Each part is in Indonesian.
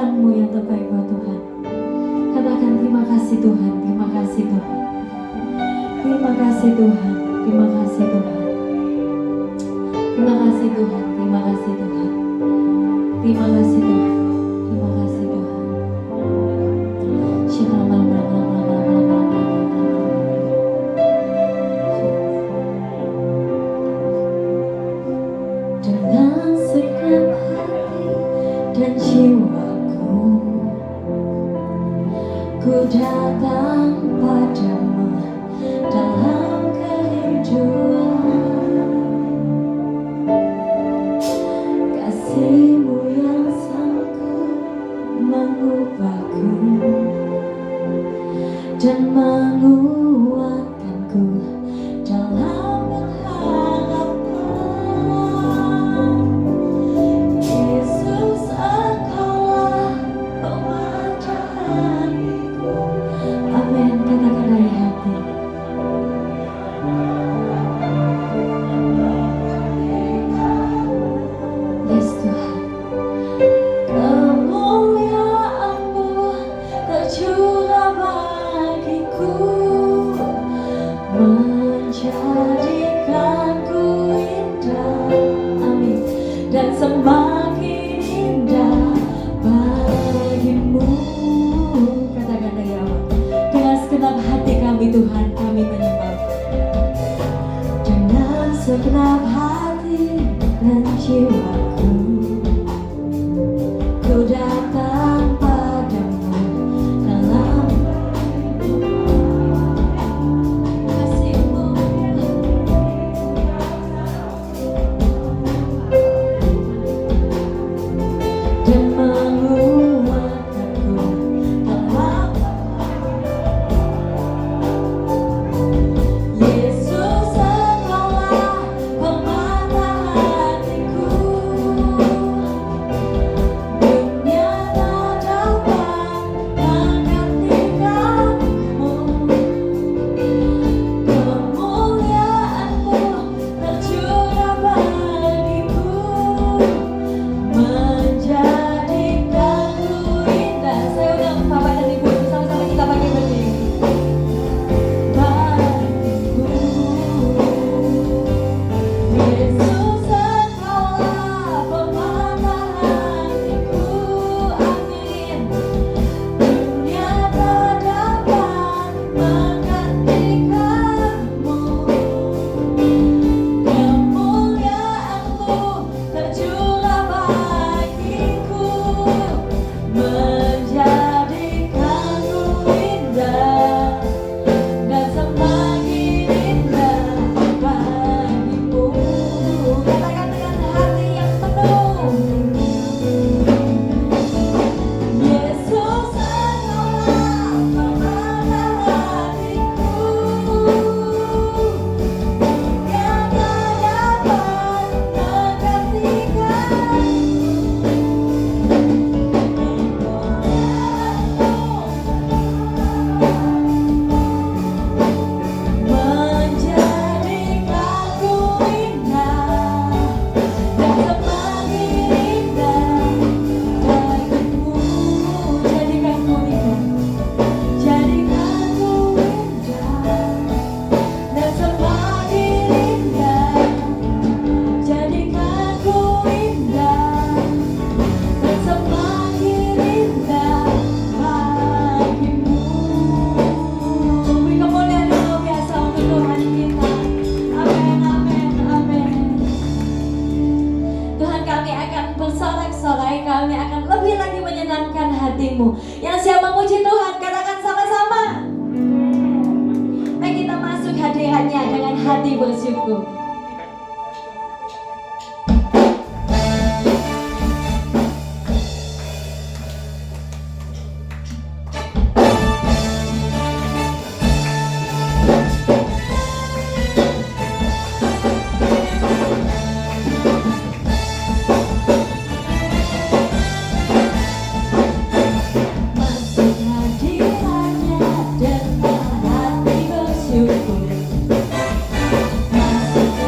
pilihan-Mu yang terbaik buat Tuhan. Katakan terima kasih Tuhan, terima kasih Tuhan. Terima kasih Tuhan, terima kasih Tuhan. Terima kasih Tuhan, terima kasih Tuhan. Terima kasih Tuhan, terima kasih Tuhan. Dengan segenap hati dan jiwaku, ku datang padamu dalam kerinduan. Kasih-Mu yang sanggup mengubahku dan menguatkanku dalam berharapan. Yesus, Engkaulah pemancar hatiku. Amin. Katakan dari hati. Yes Tuhan. Kemuliaan-Mu tercurah bagiku, menjadikanku indah. Amin. Dan semakin indah bagi-Mu. Katakan dari awal. Dengan segenap hati kami Tuhan, kami menyembah. Dengan segenap hati dan jiwaku, ku datang padamu dalam kasih-Mu. Dan menguatkanku dalam Yesus, Engkaulah pemanah hatiku. Dunia tak dapat menggantikan-Mu. Kemuliaan-Mu tercurah bagiku, menjadikanku indah. Saya undang Bapak dan Ibu, sama-sama kita pakai berdiri. Bagiku, Yesus, Engkaulah pemanah hatiku. Amin. Dunia tak dapat menggantikan-Mu. Kemuliaan-Mu tercurah bagiku, menjadikanku indah dan semakin indah bagi-Mu. Katakan dengan hati yang penuh. Yesus, Engkaulah pemanah hatiku. Dunia tak dapat menggantikan-Mu. Menjadikanku indah dan semakin indah bagimu. Jadikanku indah, jadikanku indah dan semakin indah. Jadikanku indah dan semakin indah bagimu. Beri kemuliaan yang luar biasa untuk Tuhan kita. Amin, amin, amin. Tuhan, kami akan bersorak-sorai, kami akan lebih lagi menyenangkan hati-Mu. Yang siap memuji Tuhan, katakan sama-sama. Mari kita masuk hadiratnya dengan hati bersyukur. Masuk hadiratnya dengan hati bersyukur. Masuk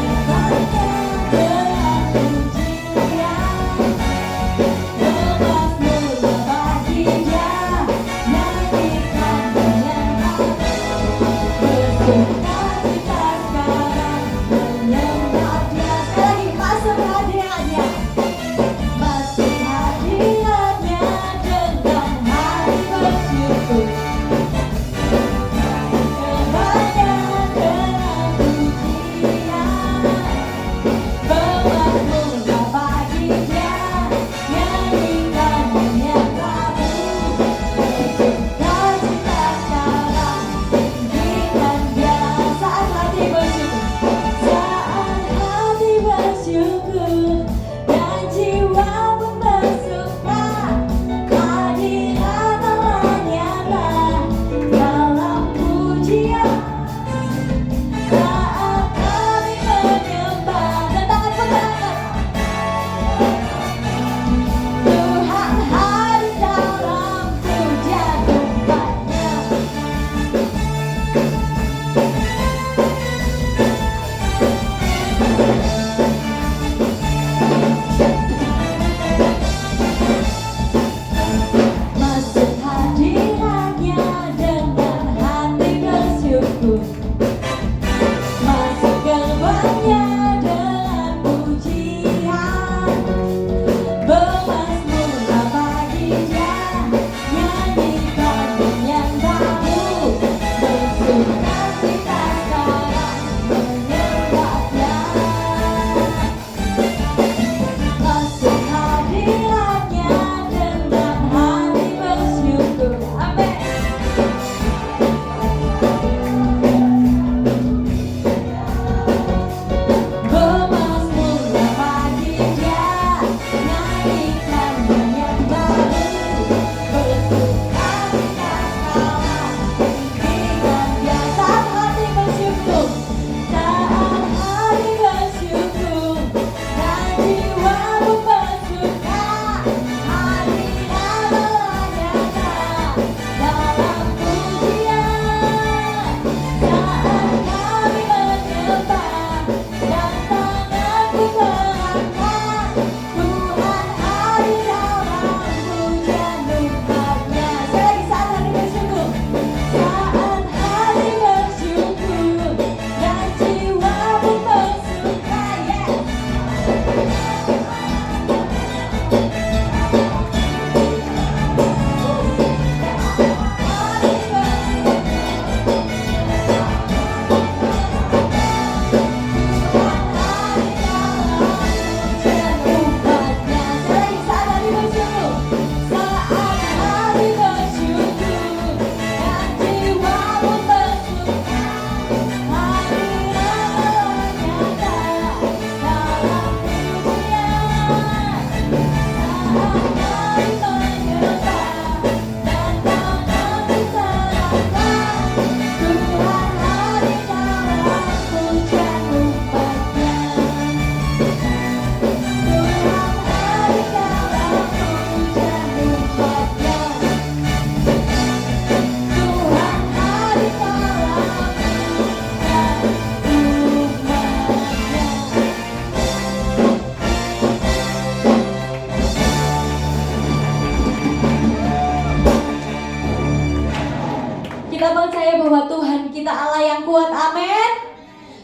bahwa Tuhan kita Allah yang kuat, amin.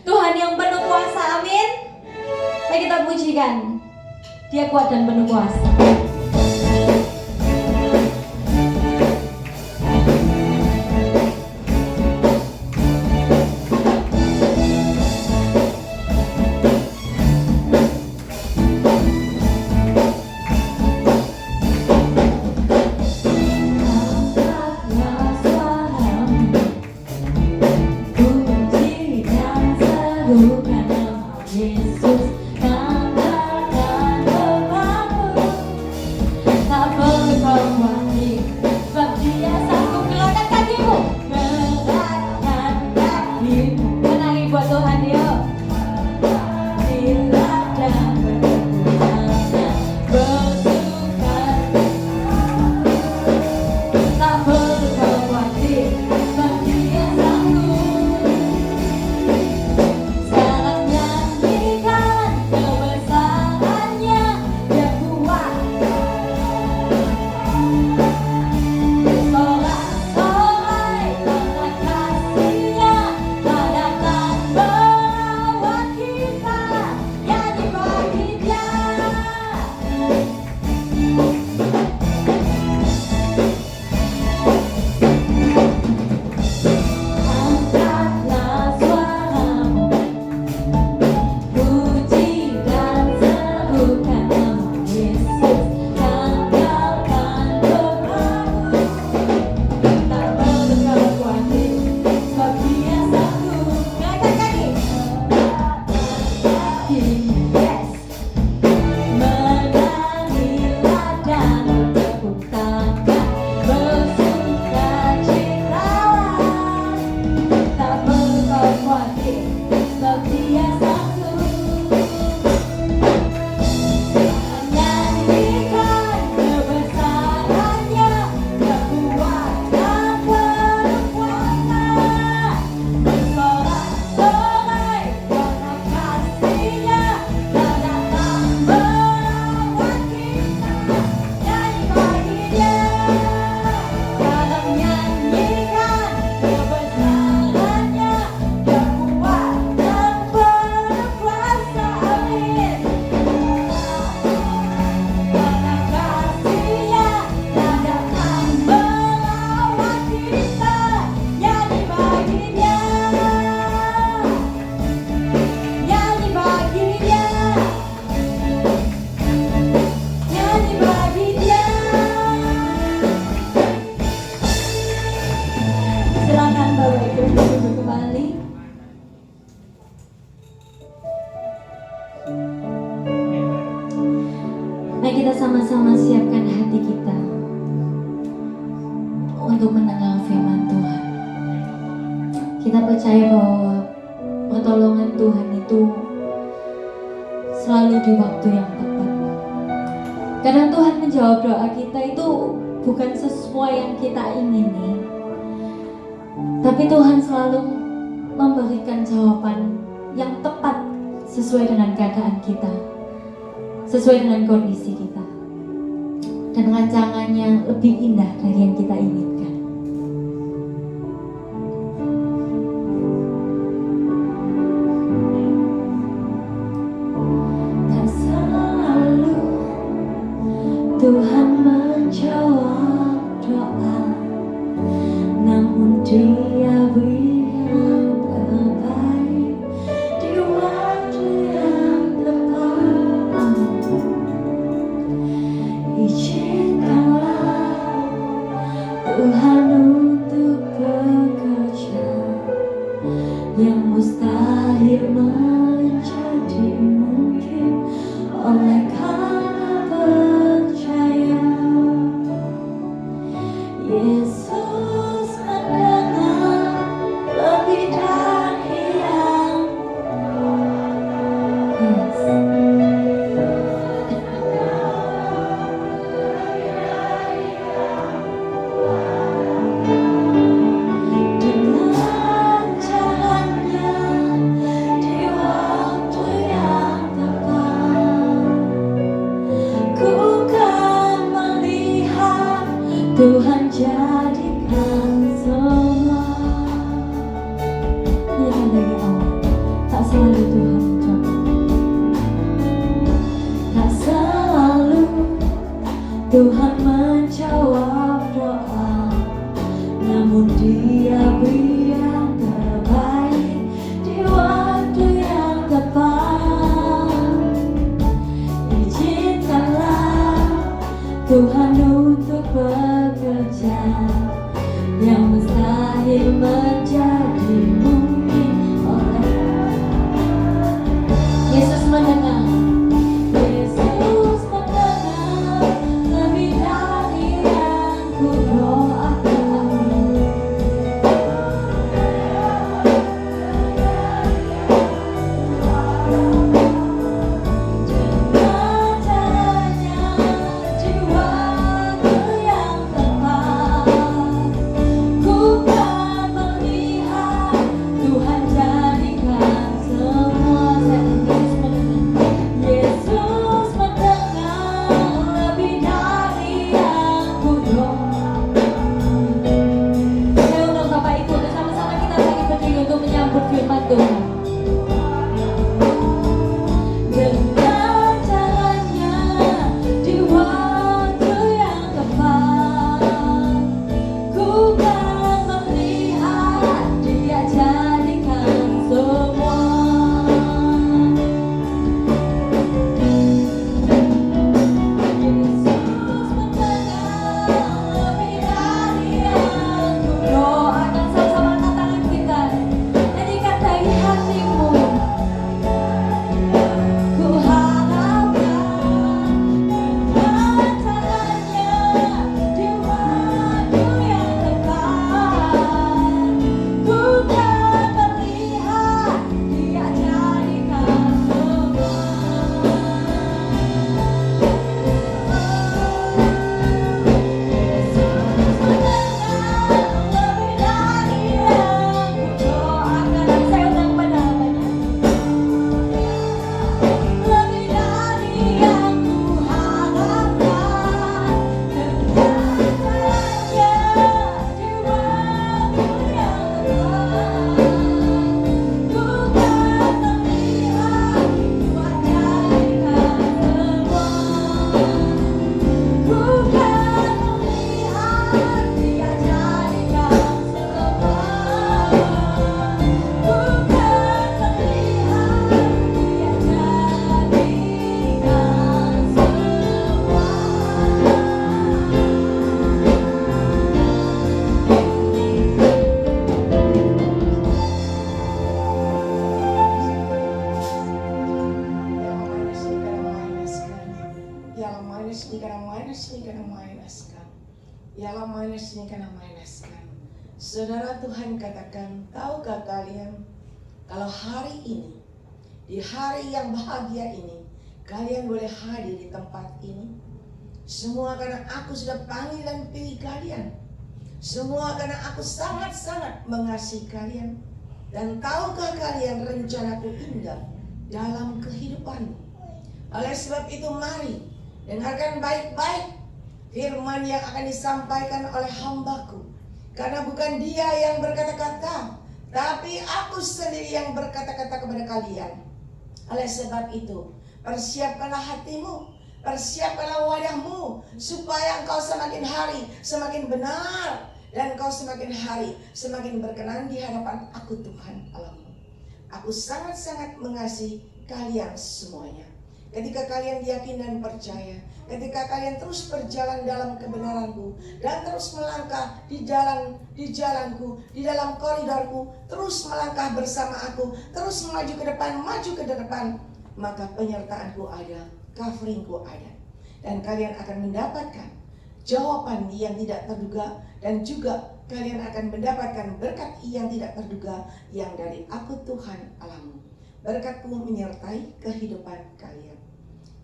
Tuhan yang penuh kuasa, amin. Mari kita pujikan, Dia kuat dan penuh kuasa. Mari kita sama-sama siapkan hati kita untuk mendengar firman Tuhan. Kita percaya bahwa pertolongan Tuhan itu selalu di waktu yang tepat. Kadang Tuhan menjawab doa kita itu bukan sesuai yang kita ingini, tapi Tuhan selalu memberikan jawaban yang tepat sesuai dengan keadaan kita, sesuai dengan kondisi kita, dan rancangannya lebih indah dari yang kita inginkan. Tak selalu Tuhan menjawab doa, namun Dia beri yang terbaik di waktu yang tepat. Izinkanlah Tuhan untuk bekerja, yang mustahil menjadi mungkin oleh karena percaya. Yesus mendengar lebih dari yang dengan jalannya di waktu yang tepat. Ku kan melihat Tuhan jadikan semua bekerja, yang mustahil menjadi mungkin oleh Yesus mendengar. Yesus mendengar lebih dari yang ku doakan. Dengan caranya jiwaku yang tepat, ku kan melihat Tuhan jadikan semua. Yesus mendengar lebih dari yang ku doakan. Saya undang Bapak Ibu bersama-sama kita lagi berdiri untuk menyambut firman Tuhan. Dengan caranya jiwaku yang tepat, ku kan melihat Dia jadikan semua. Yesus mendengar lebih dari yang ku doakan. Sama-sama angkat tangan kita, nyanyikan dari hatimu. Ku harapkan dengan caranya jiwaku yang tepat, ku kan melihat Dia jadikan semua. Yesus mendengar lebih dari yang ku doakan. Saya undang pada namanya. Lebih dari yang ku harapkan, dengan caranya jiwaku yang tepat, ku kan melihat Tuhan jadikan semua. Ku kan melihat Dia jadikan semua. Ku kan melihat Dia jadikan semua. Saudara Tuhan katakan, tahukah kalian kalau hari ini, di hari yang bahagia ini, kalian boleh hadir di tempat ini? Semua karena aku sudah panggil dan pilih kalian. Semua karena aku sangat-sangat mengasihi kalian. Dan tahukah kalian rencanaku indah dalam kehidupanmu? Oleh sebab itu mari dengarkan baik-baik firman yang akan disampaikan oleh hambaku. Karena bukan dia yang berkata-kata, tapi aku sendiri yang berkata-kata kepada kalian. Oleh sebab itu, persiapkanlah hatimu, persiapkanlah wadahmu, supaya engkau semakin hari semakin benar, dan engkau semakin hari semakin berkenan di hadapan aku Tuhan Allahmu. Aku sangat-sangat mengasihi kalian semuanya. Ketika kalian yakin dan percaya, ketika kalian terus berjalan dalam kebenaranku dan terus melangkah di jalanku, di dalam koridorku, terus melangkah bersama aku, terus maju ke depan, maka penyertaanku ada, coveringku ada, dan kalian akan mendapatkan jawaban yang tidak terduga, dan juga kalian akan mendapatkan berkat yang tidak terduga yang dari aku Tuhan Allahmu. Berkatku menyertai kehidupan kalian.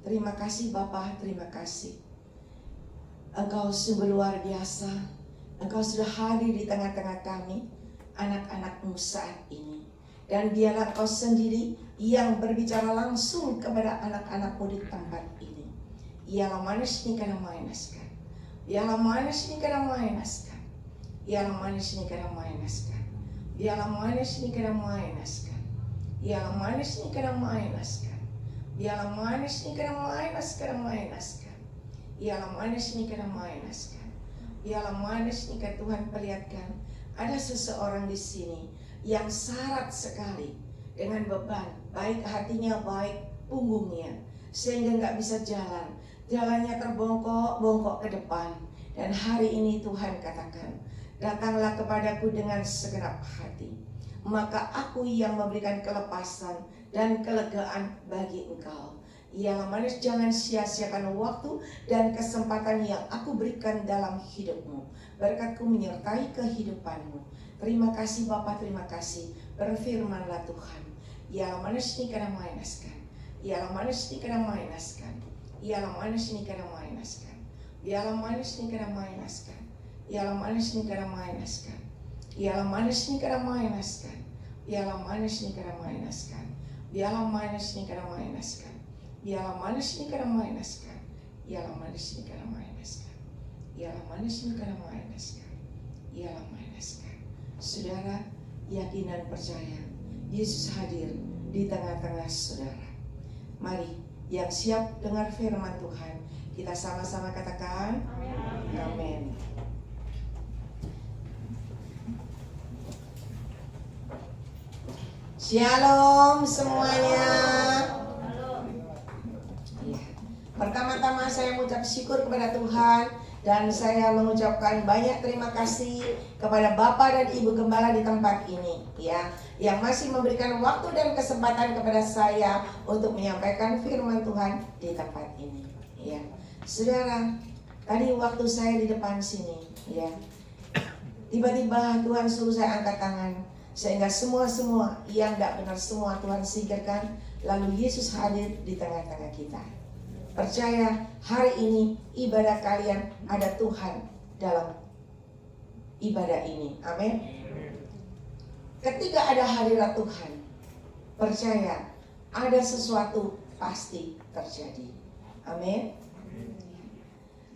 Terima kasih Bapa, terima kasih. Engkau sungguh luar biasa. Engkau sudah hadir di tengah-tengah kami, anak-anak-Mu saat ini. Dan biarlah Engkau sendiri yang berbicara langsung kepada anak-anak-Mu di tempat ini. Ialah manis ni kana mainaskan. Ialah manis ni kana mainaskan. Ialah manis ni kana mainaskan. Ialah manis ni kana mainaskan. Ialah manis ni kana mainaskan. Ialah manis ni kana mainaskan. Ialah manis ni kana mainaskan. Ialah manis ni kana Tuhan perlihatkan. Ada seseorang di sini yang syarat sekali dengan beban, baik hatinya, baik punggungnya, sehingga nggak bisa jalan. Jalannya terbongkok-bongkok ke depan. Dan hari ini Tuhan katakan, datanglah kepadaku dengan segenap hati, maka aku yang memberikan kelepasan dan kelegaan bagi engkau. Ialah manis, jangan sia-siakan waktu dan kesempatan yang aku berikan dalam hidupmu. Berkat-Ku menyertai kehidupanmu. Terima kasih Bapa, terima kasih. Berfirmanlah Tuhan. Ialah manis ni kana mainaskan. Ialah manis ni kana mainaskan. Ialah manis ni kana mainaskan. Ialah manis ni kana mainaskan. Ialah manis ni kana mainaskan. Ialah manis ni kana mainaskan. Ialah manis ni kana mainaskan. Ialah manis ni kana mainaskan. Ialah manis ni kana mainaskan. Ialah manis ni kana mainaskan. Ialah manis ni kana mainaskan. Ialah mainaskan. Saudara, yakin dan percaya Yesus hadir di tengah-tengah saudara. Mari yang siap dengar firman Tuhan, kita sama-sama katakan amin. Shalom semuanya. Pertama-tama saya mengucap syukur kepada Tuhan dan saya mengucapkan banyak terima kasih kepada Bapak dan Ibu Gembala di tempat ini, ya, yang masih memberikan waktu dan kesempatan kepada saya untuk menyampaikan firman Tuhan di tempat ini, ya. Saudara, tadi waktu saya di depan sini, ya, tiba-tiba Tuhan suruh saya angkat tangan, sehingga semua yang tidak benar semua Tuhan singkirkan, lalu Yesus hadir di tengah-tengah kita. Percaya hari ini ibadah kalian ada Tuhan dalam ibadah ini. Amin. Ketika ada hadirat Tuhan, percaya ada sesuatu pasti terjadi. Amin.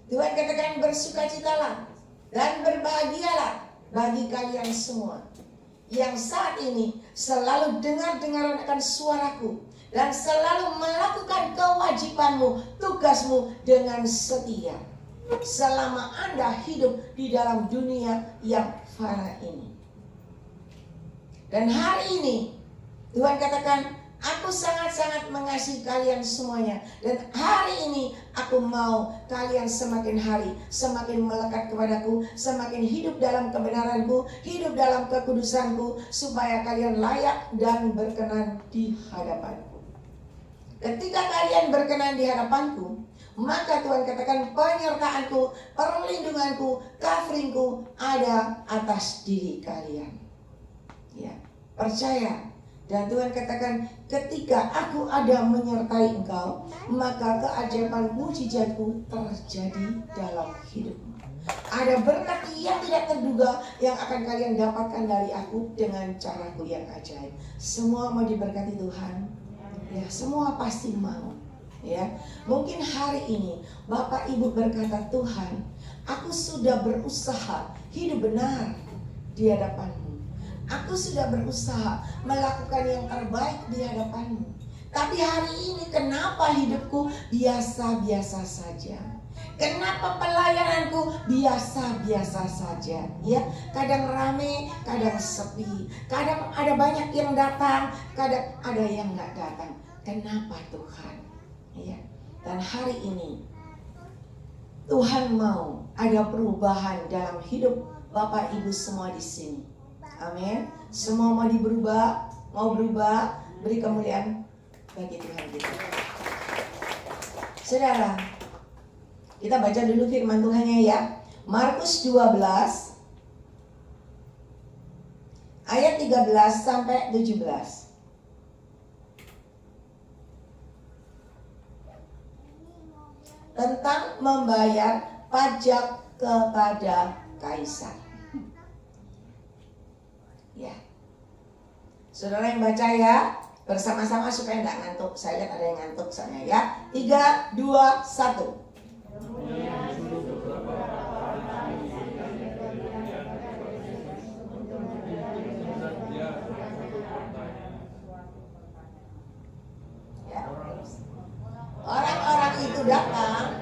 Tuhan katakan bersukacitalah dan berbahagialah bagi kalian semua yang saat ini selalu dengar-dengaran akan suaraku dan selalu melakukan kewajibanmu, tugasmu dengan setia selama Anda hidup di dalam dunia yang fana ini. Dan hari ini Tuhan katakan, aku sangat-sangat mengasihi kalian semuanya. Dan hari ini aku mau kalian semakin hari semakin melekat kepadaku, semakin hidup dalam kebenaranku, hidup dalam kekudusanku, supaya kalian layak dan berkenan di hadapanku. Ketika kalian berkenan di hadapanku, maka Tuhan katakan penyertaanku, perlindunganku, coveringku ada atas diri kalian. Ya, percaya. Dan Tuhan katakan ketika aku ada menyertai engkau, maka keajaiban mujizatku terjadi dalam hidupmu. Ada berkat yang tidak terduga yang akan kalian dapatkan dari aku dengan caraku yang ajaib. Semua mau diberkati Tuhan. Ya, semua pasti mau. Ya, mungkin hari ini Bapak Ibu berkata, Tuhan, aku sudah berusaha hidup benar di hadapanmu. Aku sudah berusaha melakukan yang terbaik di hadapanmu. Tapi hari ini kenapa hidupku biasa-biasa saja? Kenapa pelayananku biasa-biasa saja? Ya, kadang rame, kadang sepi, kadang ada banyak yang datang, kadang ada yang nggak datang. Kenapa Tuhan? Ya, dan hari ini Tuhan mau ada perubahan dalam hidup Bapak Ibu semua di sini. Amin. Semua mau berubah, beri kemuliaan bagi Tuhan kita. Saudara, kita baca dulu firman Tuhannya ya. Markus 12 ayat 13 sampai 17. Tentang membayar pajak kepada kaisar. Ya. Saudara yang baca ya, bersama-sama supaya nggak ngantuk. Saya lihat ada yang ngantuk soalnya ya. 3, 2, 1. Ya. Orang-orang itu datang.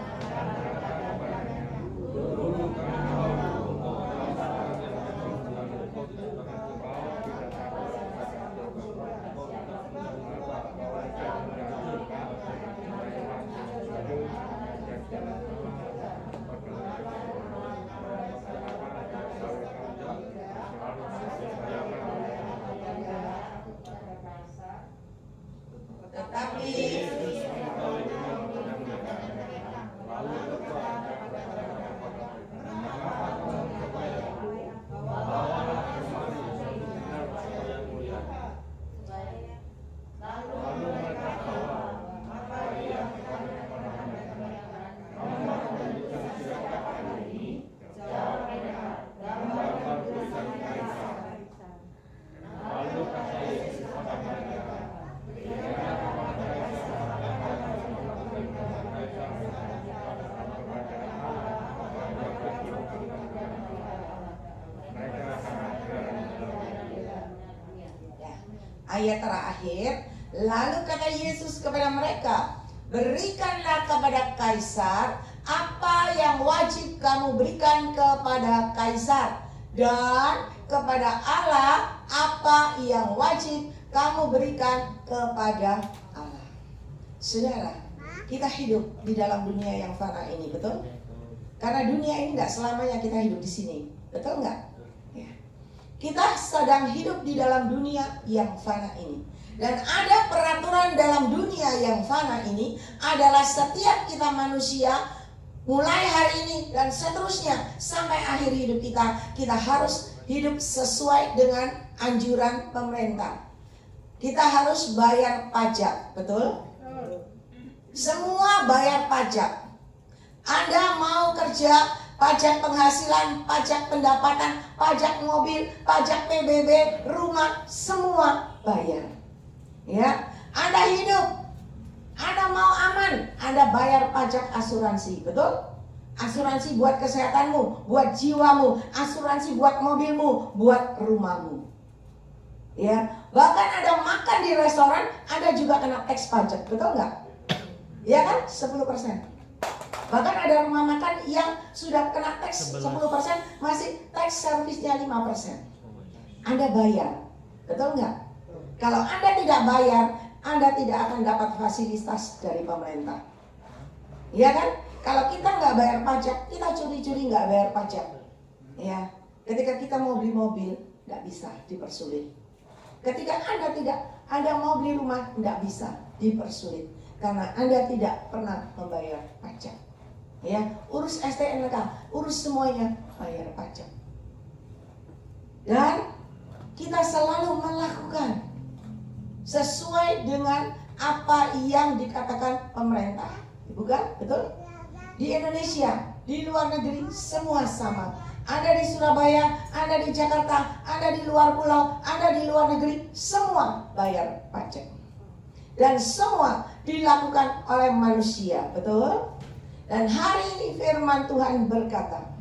ayat terakhir. Lalu kata Yesus kepada mereka, berikanlah kepada Kaisar apa yang wajib kamu berikan kepada Kaisar, dan kepada Allah apa yang wajib kamu berikan kepada Allah. Saudara, kita hidup di dalam dunia yang fana ini, betul? Karena dunia ini tidak selamanya kita hidup di sini, betul nggak? Ya. Kita sedang hidup di dalam dunia yang fana ini. Dan ada peraturan dalam dunia yang fana ini adalah setiap kita manusia mulai hari ini dan seterusnya sampai akhir hidup kita harus hidup sesuai dengan anjuran pemerintah. Kita harus bayar pajak, betul? Semua bayar pajak. Anda mau kerja, pajak penghasilan, pajak pendapatan, pajak mobil, pajak PBB, rumah, semua bayar. Ya, Anda hidup, Anda mau aman, Anda bayar pajak asuransi, betul? Asuransi buat kesehatanmu, buat jiwamu, asuransi buat mobilmu, buat rumahmu. Ya, bahkan Anda makan di restoran, Anda juga kena teks pajak, betul nggak? Ya kan, 10%. Bahkan ada rumah makan yang sudah kena teks 10%, masih teks servisnya 5%. Anda bayar, betul nggak? Kalau Anda tidak bayar, Anda tidak akan dapat fasilitas dari pemerintah. Iya kan? Kalau kita nggak bayar pajak, kita curi-curi nggak bayar pajak. Ya, ketika kita mau beli mobil, nggak bisa, dipersulit. Ketika Anda mau beli rumah, nggak bisa, dipersulit. Karena Anda tidak pernah membayar pajak. Ya, urus STNK, urus semuanya, bayar pajak. Dan kita selalu melakukan sesuai dengan apa yang dikatakan pemerintah, bukan? Betul? Di Indonesia, di luar negeri, semua sama. Anda di Surabaya, Anda di Jakarta, Anda di luar pulau, Anda di luar negeri, semua bayar pajak. Dan semua dilakukan oleh manusia, betul? Dan hari ini firman Tuhan berkata,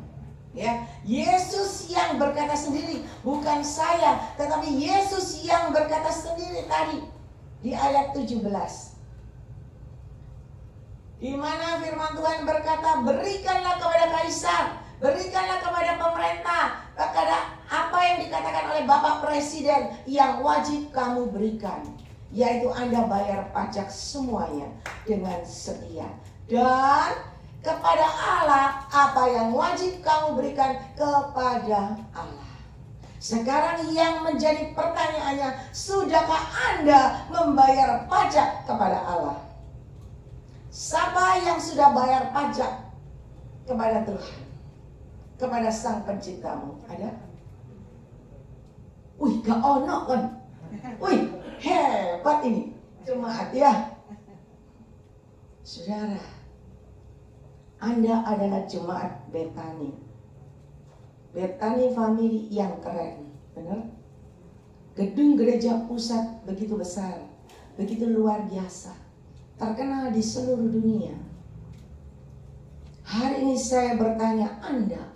ya, Yesus yang berkata sendiri, bukan saya, tetapi Yesus yang berkata sendiri tadi di ayat 17. Di mana firman Tuhan berkata, berikanlah kepada Kaisar, berikanlah kepada pemerintah, kepada apa yang dikatakan oleh Bapak Presiden yang wajib kamu berikan, yaitu Anda bayar pajak semuanya dengan setia. Dan kepada Allah apa yang wajib kamu berikan kepada Allah. Sekarang yang menjadi pertanyaannya, sudahkah Anda membayar pajak kepada Allah? Siapa yang sudah bayar pajak kepada Tuhan, kepada Sang Penciptamu? Ada? Wih, gak ono kan? Wih, hebat ini jemaat ya. Saudara, Anda adalah jemaat Betani. Betani family yang keren, benar? Gedung gereja pusat begitu besar, begitu luar biasa, terkenal di seluruh dunia. Hari ini saya bertanya, Anda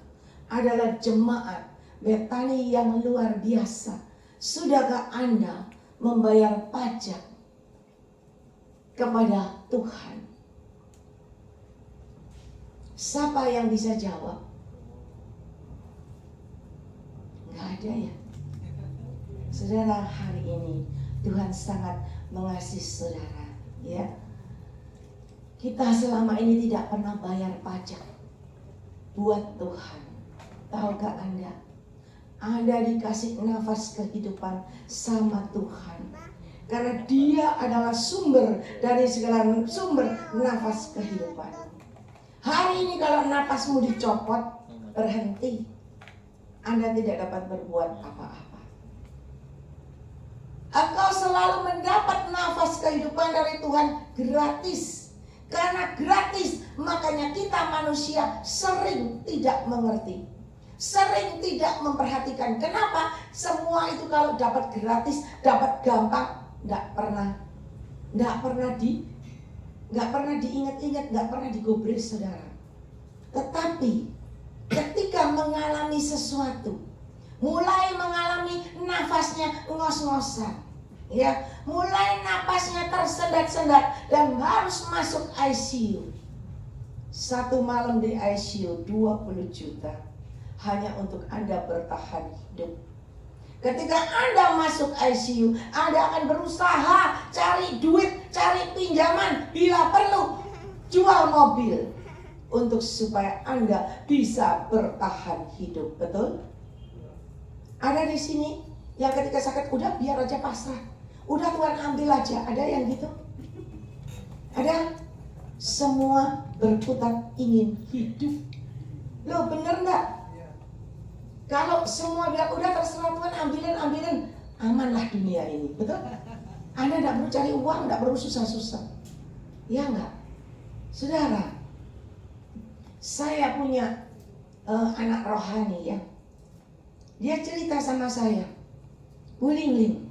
adalah jemaat Betani yang luar biasa. Sudahkah Anda membayar pajak kepada Tuhan? Siapa yang bisa jawab? Nggak ada ya. Saudara, hari ini Tuhan sangat mengasihi saudara, ya. Kita selama ini tidak pernah bayar pajak buat Tuhan. Tahukah Anda? Anda dikasih nafas kehidupan sama Tuhan, karena Dia adalah sumber dari segala sumber nafas kehidupan. Hari ini kalau nafasmu dicopot, berhenti, Anda tidak dapat berbuat apa-apa. Engkau selalu mendapat nafas kehidupan dari Tuhan gratis. Karena gratis, makanya kita manusia sering tidak mengerti, sering tidak memperhatikan. Kenapa? Semua itu kalau dapat gratis, dapat gampang, nggak pernah diingat-ingat, nggak pernah digubris, saudara. Tetapi ketika mengalami sesuatu, mulai mengalami nafasnya ngos-ngosan, Ya, mulai napasnya tersendat-sendat dan harus masuk ICU. Satu malam di ICU 20 juta hanya untuk Anda bertahan hidup. Ketika Anda masuk ICU, Anda akan berusaha cari duit, cari pinjaman, bila perlu jual mobil untuk supaya Anda bisa bertahan hidup. Betul? Ada di sini yang ketika sakit udah biar aja pasrah, udah Tuhan ambil aja. Ada yang gitu? Ada? Semua berputar ingin hidup. Loh, bener nggak? Kalau semua bilang udah terserah Tuhan, ambilin, amanlah dunia ini, betul? Anda tidak perlu cari uang, tidak perlu susah-susah. Ya enggak? Saudara, saya punya anak rohani ya. Dia cerita sama saya, Bu Ling,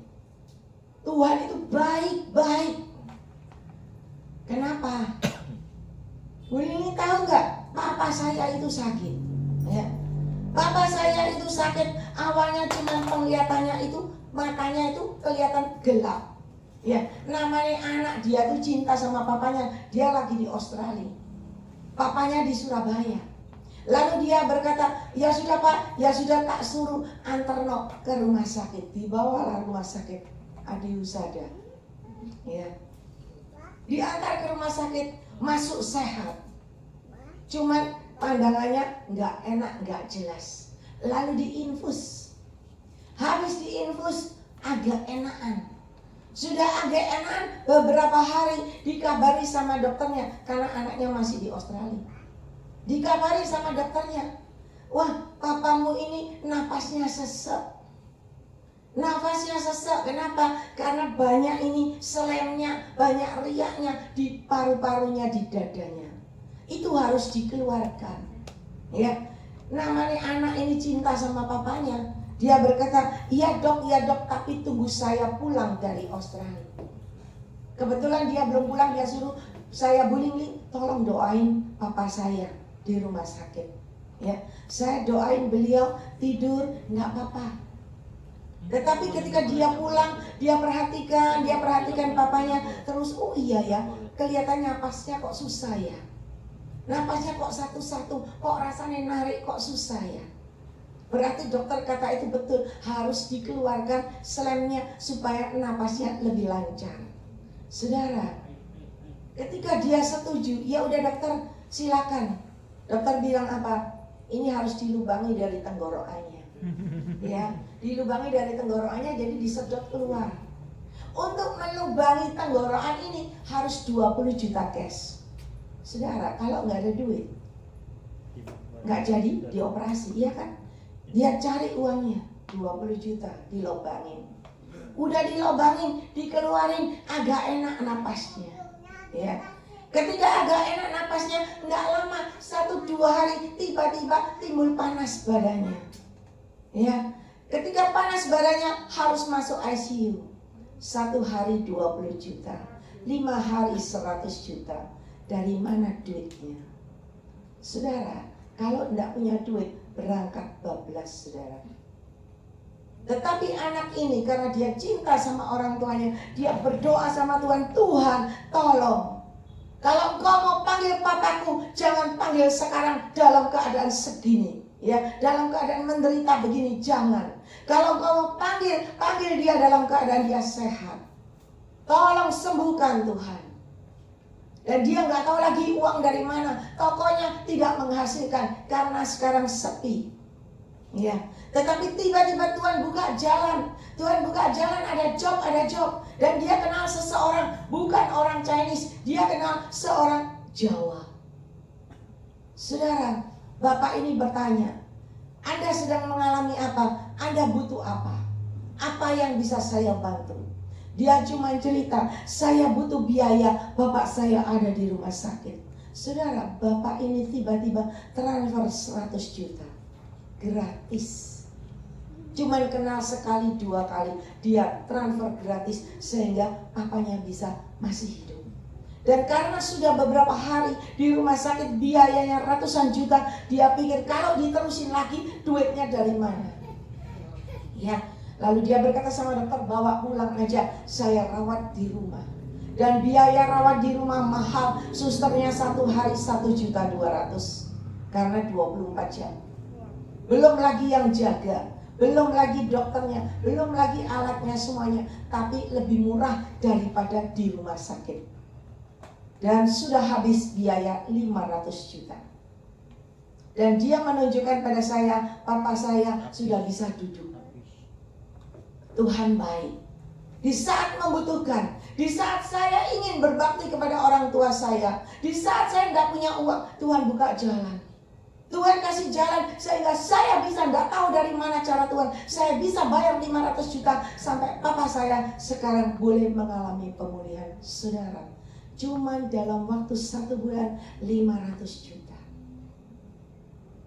Tuhan itu baik-baik. Kenapa? Bu Ling tahu nggak? Papa saya itu sakit. Ya. Papa saya itu sakit, awalnya cuma penglihatannya itu, matanya itu kelihatan gelap. Ya, namanya anak dia tuh cinta sama papanya, dia lagi di Australia. Papanya di Surabaya. Lalu dia berkata, ya sudah Pak, ya sudah tak suruh anterno ke rumah sakit. Dibawalah rumah sakit Adi Husada. Ya. Diantar ke rumah sakit, masuk sehat. Cuman pandangannya nggak enak, nggak jelas. Lalu diinfus. Habis diinfus agak enakan. Sudah agak enakan, beberapa hari dikabari sama dokternya karena anaknya masih di Australia. Dikabari sama dokternya, wah papamu ini napasnya sesek. Nafasnya sesek, kenapa? Karena banyak ini selemnya, banyak riaknya di paru-parunya, di dadanya. Itu harus dikeluarkan. Ya, namanya anak ini cinta sama papanya. Dia berkata, iya dok, tapi tunggu saya pulang dari Australia. Kebetulan dia belum pulang, dia suruh saya, Bu Ling, tolong doain papa saya di rumah sakit. Ya, saya doain beliau tidur, nggak apa-apa. Tetapi ketika dia pulang, dia perhatikan papanya. Terus, oh iya ya, kelihatannya napasnya kok susah ya. Napasnya kok satu-satu, kok rasanya narik, kok susah ya. Berarti dokter kata itu betul, harus dikeluarkan selemnya supaya napasnya lebih lancar. Saudara, ketika dia setuju, ya udah dokter silakan. Dokter bilang apa? Ini harus dilubangi dari tenggorokannya. Ya, dilubangi dari tenggorokannya, jadi disedot keluar. Untuk melubangi tenggorokan ini harus 20 juta cash. Saudara, kalau nggak ada duit, nggak jadi dioperasi, iya kan? Dia cari uangnya 20 juta, dilobangin. Udah dilobangin, dikeluarin, agak enak napasnya. Ya. Ketika agak enak napasnya, nggak lama, 1-2 hari tiba-tiba timbul panas badannya. Ya. Ketika panas badannya harus masuk ICU. 1 hari 20 juta, 5 hari 100 juta. Dari mana duitnya? Saudara, kalau tidak punya duit, berangkat bablas saudara. Tetapi anak ini karena dia cinta sama orang tuanya, dia berdoa sama Tuhan, Tuhan tolong. Kalau engkau mau panggil papaku, jangan panggil sekarang dalam keadaan segini. Ya, dalam keadaan menderita begini, jangan. Kalau engkau mau panggil dia dalam keadaan dia sehat. Tolong sembuhkan Tuhan. Dan dia nggak tahu lagi uang dari mana. Tokonya tidak menghasilkan karena sekarang sepi. Ya, tetapi tiba-tiba Tuhan buka jalan. Tuhan buka jalan, ada job. Dan dia kenal seseorang, bukan orang Chinese, dia kenal seorang Jawa. Saudara, Bapak ini bertanya, Anda sedang mengalami apa? Anda butuh apa? Apa yang bisa saya bantu? Dia cuma cerita, saya butuh biaya, bapak saya ada di rumah sakit. Saudara, bapak ini tiba-tiba transfer 100 juta. Gratis. Cuma kenal sekali 2 kali, dia transfer gratis sehingga papanya bisa masih hidup. Dan karena sudah beberapa hari di rumah sakit, biayanya ratusan juta, dia pikir kalau diterusin lagi duitnya dari mana? Ya, Lalu dia berkata sama dokter, bawa pulang aja, saya rawat di rumah. Dan biaya rawat di rumah mahal, susternya satu hari 1.200.000 karena 24 jam. Belum lagi yang jaga, belum lagi dokternya, belum lagi alatnya semuanya, tapi lebih murah daripada di rumah sakit. Dan sudah habis biaya 500 juta. Dan dia menunjukkan pada saya, papa saya sudah bisa duduk. Tuhan baik. Di saat membutuhkan, di saat saya ingin berbakti kepada orang tua saya, di saat saya tidak punya uang, Tuhan buka jalan. Tuhan kasih jalan sehingga saya bisa, nggak tahu dari mana cara Tuhan, saya bisa bayar 500 juta sampai papa saya sekarang boleh mengalami pemulihan. Saudara, cuma dalam waktu 1 bulan 500 juta.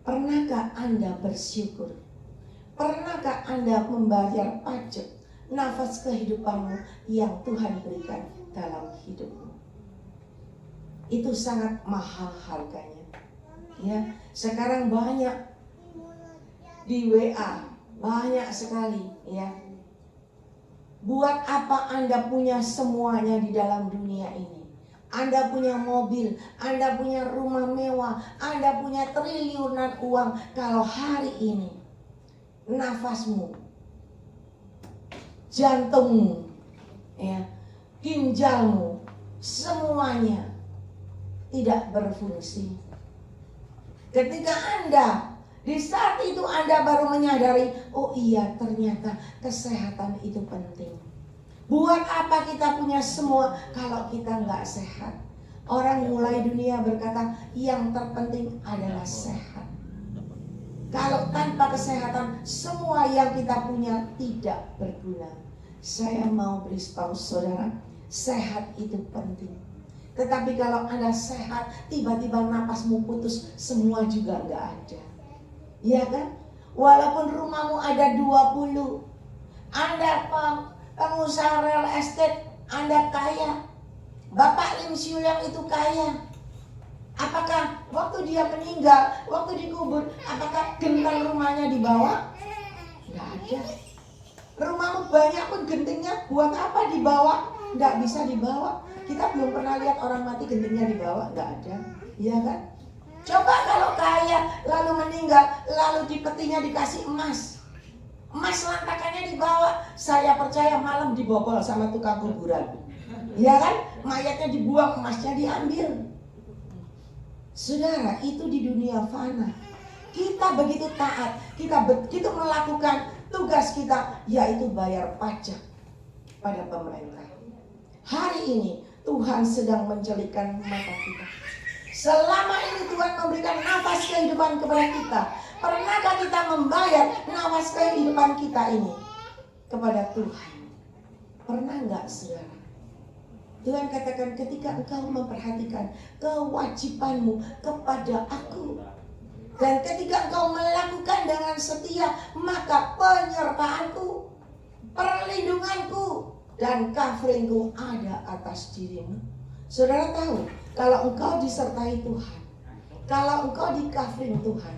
Pernahkah Anda bersyukur? Pernahkah Anda membayar pajak nafas kehidupanmu yang Tuhan berikan dalam hidupmu? Itu sangat mahal harganya. Ya, sekarang banyak di WA, banyak sekali ya. Buat apa Anda punya semuanya di dalam dunia ini? Anda punya mobil, Anda punya rumah mewah, Anda punya triliunan uang, kalau hari ini nafasmu, jantungmu, ya, ginjalmu, semuanya tidak berfungsi. Ketika Anda, di saat itu Anda baru menyadari, oh iya ternyata kesehatan itu penting. Buat apa kita punya semua kalau kita nggak sehat? Orang mulai dunia berkata yang terpenting adalah sehat. Kalau tanpa kesehatan, semua yang kita punya tidak berguna. Saya mau beritahu saudara, sehat itu penting. Tetapi kalau Anda sehat, tiba-tiba napasmu putus, semua juga nggak ada. Iya kan? Walaupun rumahmu ada 20, Anda pengusaha real estate, Anda kaya, Bapak Lim Siu Yang itu kaya. Apakah waktu dia meninggal, waktu dikubur, apakah genteng rumahnya dibawa? Nggak ada. Rumahmu banyak pun gentingnya buat apa dibawa? Nggak bisa dibawa. Kita belum pernah lihat orang mati gentingnya dibawa, nggak ada. Iya kan? Coba kalau kaya lalu meninggal, lalu di petinya dikasih emas. Emas lantakannya dibawa. Saya percaya malam dibobol sama tukang kuburan. Iya kan? Mayatnya dibuang, emasnya diambil. Saudara, itu di dunia fana. Kita begitu taat, kita begitu melakukan tugas kita, yaitu bayar pajak pada pemerintah. Hari ini Tuhan sedang mencelikkan mata kita. Selama ini Tuhan memberikan nafas kehidupan kepada kita. Pernahkah kita membayar nafas kehidupan kita ini kepada Tuhan? Pernah nggak, saudara? Tuhan katakan ketika engkau memperhatikan kewajibanmu kepada aku, dan ketika engkau melakukan dengan setia, maka penyertaanku, perlindunganku, dan coveringku ada atas dirimu. Saudara tahu, kalau engkau disertai Tuhan, kalau engkau di covering Tuhan,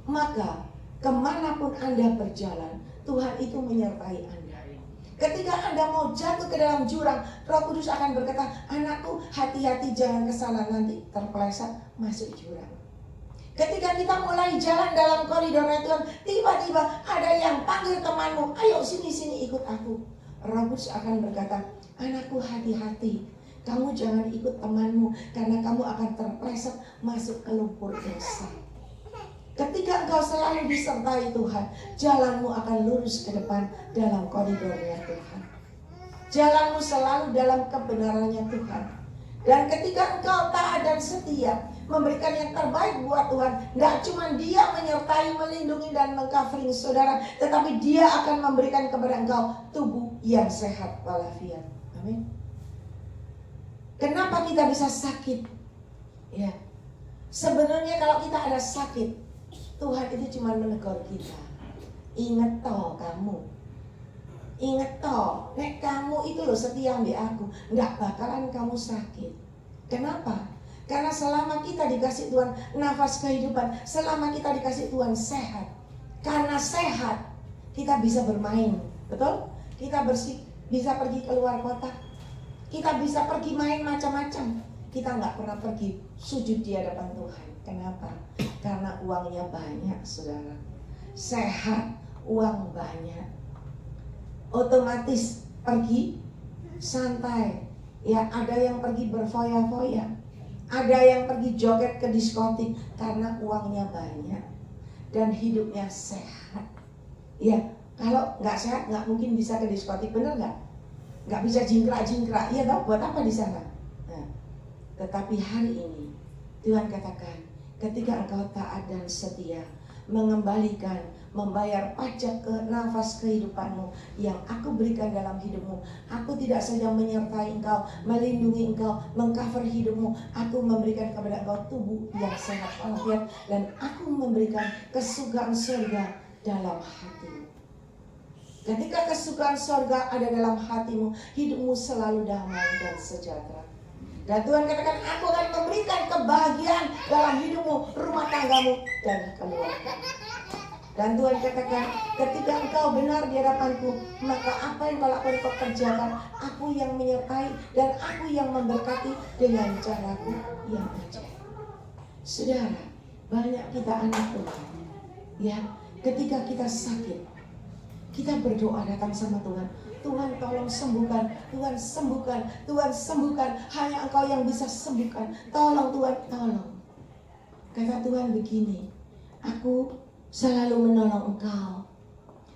maka kemanapun Anda berjalan, Tuhan itu menyertai Anda. Ketika Anda mau jatuh ke dalam jurang, Roh Kudus akan berkata, anakku hati-hati jangan kesana, nanti terpeleset masuk jurang. Ketika kita mulai jalan dalam koridornya Tuhan, tiba-tiba ada yang panggil temanmu, ayo sini-sini ikut aku. Roh Kudus akan berkata, anakku hati-hati, kamu jangan ikut temanmu, karena kamu akan terpeleset masuk ke lumpur dosa. Ketika engkau selalu disertai Tuhan, jalanmu akan lurus ke depan dalam koridornya Tuhan. Jalanmu selalu dalam kebenarannya Tuhan. Dan ketika engkau taat dan setia, memberikan yang terbaik buat Tuhan, gak cuma Dia menyertai, melindungi dan mengcovering saudara, tetapi Dia akan memberikan kepada engkau tubuh yang sehat walafiat. Amin. Kenapa kita bisa sakit? Ya, sebenarnya kalau kita ada sakit, Tuhan itu cuma menegur kita. Ingat toh kamu, ingat toh, nek kamu itu loh setia ambil aku, nggak bakalan kamu sakit. Kenapa? Karena selama kita dikasih Tuhan nafas kehidupan, selama kita dikasih Tuhan sehat, karena sehat, kita bisa bermain, betul? Kita bisa pergi keluar kota, kita bisa pergi main macam-macam. Kita nggak pernah pergi sujud di hadapan Tuhan. Kenapa? Karena uangnya banyak, saudara. Sehat, uang banyak. Otomatis pergi santai. Ya, ada yang pergi berfoya-foya, ada yang pergi joget ke diskotik karena uangnya banyak dan hidupnya sehat. Ya, kalau nggak sehat nggak mungkin bisa ke diskotik, benar nggak? Nggak bisa jingkrak-jingkrak. Iya toh, buat apa di sana? Nah, tetapi hari ini Tuhan katakan, ketika engkau taat dan setia, mengembalikan, membayar pajak ke nafas kehidupanmu yang aku berikan dalam hidupmu, aku tidak saja menyertai engkau, melindungi engkau, mengcover hidupmu, aku memberikan kepada engkau tubuh yang sehat walafiat, dan aku memberikan kesukaan surga dalam hatimu. Ketika kesukaan surga ada dalam hatimu, hidupmu selalu damai dan sejahtera. Dan Tuhan katakan, aku akan memberikan kebahagiaan dalam hidupmu, rumah tanggamu, dan keluargamu. Dan Tuhan katakan, ketika engkau benar di hadapanku, maka apa yang kau lakukan kau kerjakan, aku yang menyertai dan aku yang memberkati dengan caraku yang ajaib. Saudara, banyak kita anak Tuhan, ya, ketika kita sakit, kita berdoa datang sama Tuhan. Tuhan tolong sembuhkan, Tuhan sembuhkan, Tuhan sembuhkan. Hanya engkau yang bisa sembuhkan. Tolong Tuhan, tolong. Kata Tuhan begini, aku selalu menolong engkau,